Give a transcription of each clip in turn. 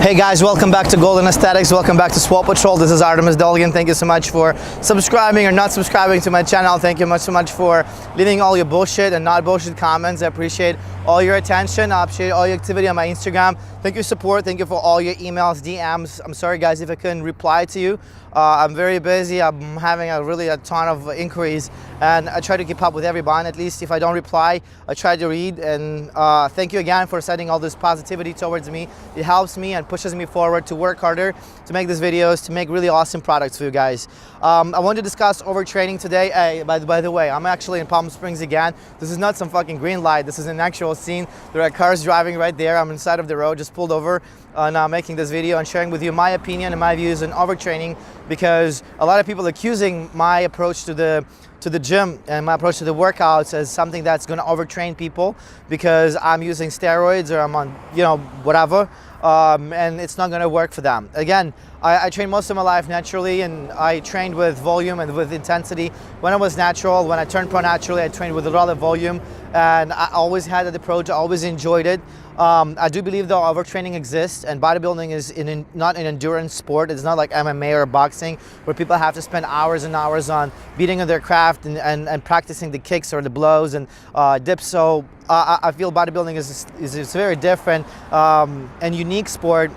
Hey guys, welcome back to Golden Aesthetics. Welcome back to Swole Patrol. This is Artemis Dolgan. Thank you so much for subscribing or not subscribing to my channel. Thank you so much for leaving all your bullshit and not bullshit comments. I appreciate all your attention. I appreciate all your activity on my Instagram. Thank you for support. Thank you for all your emails, DMs. I'm sorry guys if I couldn't reply to you. I'm very busy. I'm having a ton of inquiries and I try to keep up with everyone. At least if I don't reply, I try to read. And thank you again for sending all this positivity towards me. It helps me and pushes me forward to work harder, to make these videos, to make really awesome products for you guys. I want to discuss overtraining today. Hey, by the way, I'm actually in Palm Springs again. This is not some fucking green light. This is an actual scene. There are cars driving right there. I'm inside of the road, just pulled over, now making this video and sharing with you my opinion and my views on overtraining, because a lot of people are accusing my approach to the gym and my approach to the workouts as something that's going to overtrain people because I'm using steroids or I'm on, whatever, and it's not going to work for them. Again, I trained most of my life naturally, and I trained with volume and with intensity. When I was natural, when I turned pro naturally, I trained with a lot of volume, and I always had that approach. I always enjoyed it. I do believe though overtraining exists, and bodybuilding is not an endurance sport. It's not like MMA or boxing where people have to spend hours and hours on beating on their craft and practicing the kicks or the blows and dips. So I feel bodybuilding is a very different and unique sport,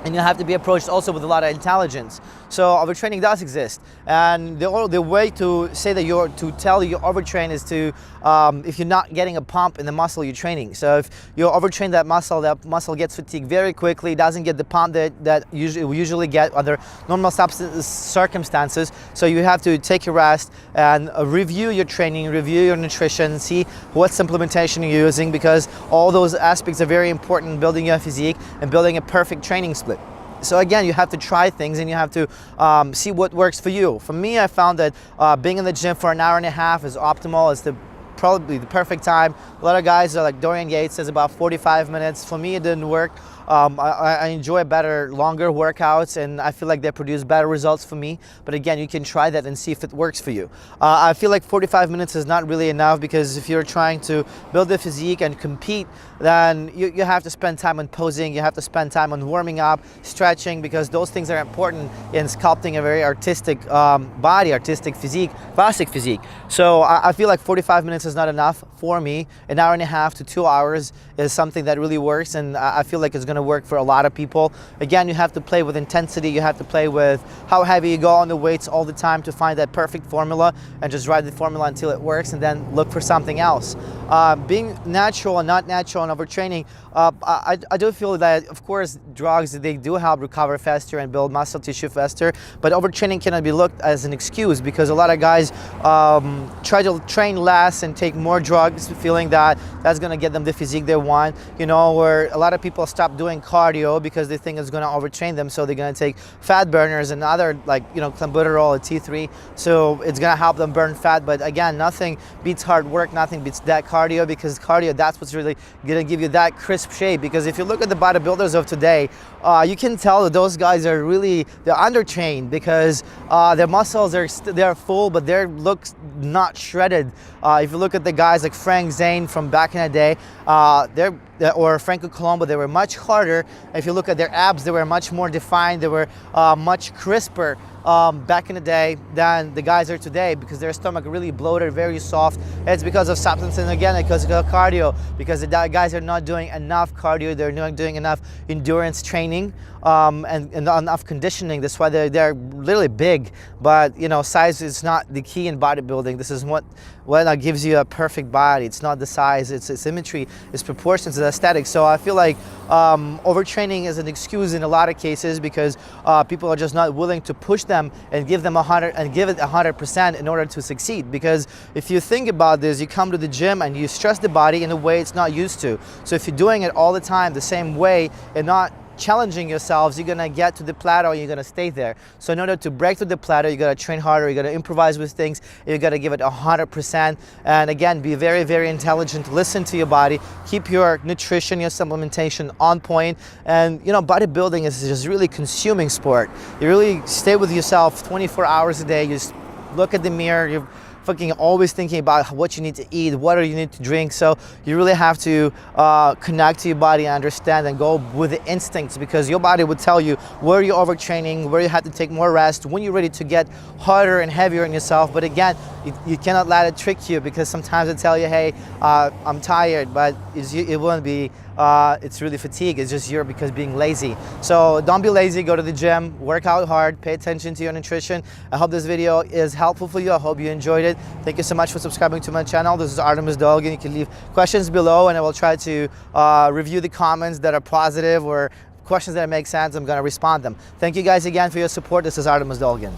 and you have to be approached also with a lot of intelligence. So overtraining does exist, and the way to say that to tell you're overtrained is to if you're not getting a pump in the muscle you're training. So if you overtrain that muscle gets fatigued very quickly, doesn't get the pump that we usually get under normal circumstances. So you have to take a rest and review your training, review your nutrition, see what supplementation you're using, because all those aspects are very important in building your physique and building a perfect training split. So again, you have to try things and you have to see what works for you. For me, I found that being in the gym for an hour and a half is optimal. It's probably the perfect time. A lot of guys are like Dorian Yates says about 45 minutes. For me, it didn't work. I enjoy better, longer workouts, and I feel like they produce better results for me. But again, you can try that and see if it works for you. I feel like 45 minutes is not really enough, because if you're trying to build a physique and compete, then you have to spend time on posing, you have to spend time on warming up, stretching, because those things are important in sculpting a very artistic body, artistic physique, classic physique. So I feel like 45 minutes is not enough for me. An hour and a half to 2 hours is something that really works, and I feel like it's going to work for a lot of people. Again, you have to play with intensity, you have to play with how heavy you go on the weights all the time to find that perfect formula, and just ride the formula until it works, and then look for something else. Being natural and not natural and overtraining, I do feel that, of course, drugs, they do help recover faster and build muscle tissue faster, but overtraining cannot be looked as an excuse, because a lot of guys try to train less and take more drugs, feeling that that's going to get them the physique they want, or a lot of people stop doing cardio because they think it's going to overtrain them, so they're going to take fat burners and other, like, clenbuterol or T3, so it's going to help them burn fat. But again, nothing beats hard work, nothing beats that cardio, because cardio, that's what's really going to give you that crisp shape. Because if you look at the bodybuilders of today, you can tell that those guys are they're undertrained, because their muscles they're full, but their looks not shredded. If you look at the guys like Frank Zane from back in the day, or Franco Colombo, they were much harder. If you look at their abs, they were much more defined. They were much crisper back in the day than the guys are today, because their stomach really bloated, very soft. It's because of substance, and again, because of cardio, because the guys are not doing enough cardio, they're not doing enough endurance training and enough conditioning. That's why they're literally big. But size is not the key in bodybuilding. This is what gives you a perfect body. It's not the size, it's symmetry, it's proportions, it's aesthetics. So I feel like overtraining is an excuse in a lot of cases, because people are just not willing to push them and give them 100% in order to succeed. Because if you think about this, you come to the gym and you stress the body in a way it's not used to. So if you're doing it all the time the same way and not challenging yourselves, you're gonna get to the plateau and you're gonna stay there. So in order to break through the plateau, you gotta train harder, you gotta improvise with things, you gotta give it 100%. And again, be very, very intelligent, listen to your body, keep your nutrition, your supplementation on point. And bodybuilding is just really consuming sport. You really stay with yourself 24 hours a day. You just look at the mirror, you fucking always thinking about what you need to eat, what you need to drink. So you really have to connect to your body and understand and go with the instincts, because your body will tell you where you're overtraining, where you have to take more rest, when you're ready to get harder and heavier on yourself. But again, you cannot let it trick you, because sometimes they tell you, hey, I'm tired, but it won't be, it's really fatigue. It's just you're because being lazy. So don't be lazy, go to the gym, work out hard, pay attention to your nutrition. I hope this video is helpful for you. I hope you enjoyed it. Thank you so much for subscribing to my channel. This is Artemis Dolgan. You can leave questions below and I will try to review the comments that are positive or questions that make sense. I'm going to respond to them. Thank you guys again for your support. This is Artemis Dolgan.